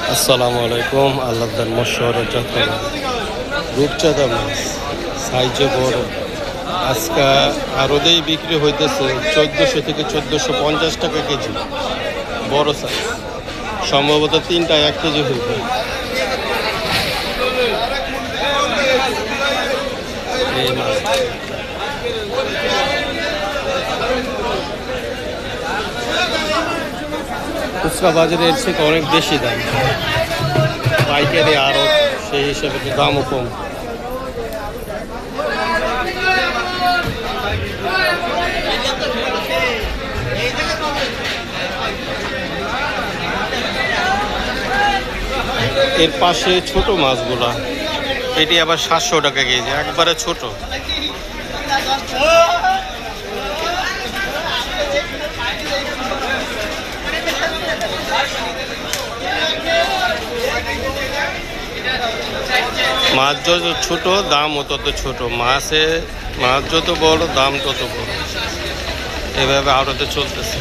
আসসালামু আলাইকুম। আল্লাহর মশওয়ারা জাত রূপচাঁদা মাছ সাইজে বড় আজকে আরোদেই বিক্রি হইতেছে 1400 থেকে 1450 টাকা কেজি। বড় সাইজ সম্ভবত 3টা 1 কেজি হইবে। এই মাছ খুচরা বাজারে এর থেকে অনেক বেশি দাম, পাইকারি আরো সেই হিসেবে তো দামও কম। এর পাশে ছোট মাছগুলা, এটি আবার 700 টাকা কেজি, একবারে ছোট। মাছ যত ছোট দামও তত ছোট, মাছ যত বড় দাম তত বড়। এভাবে আড়তে চলতেছে।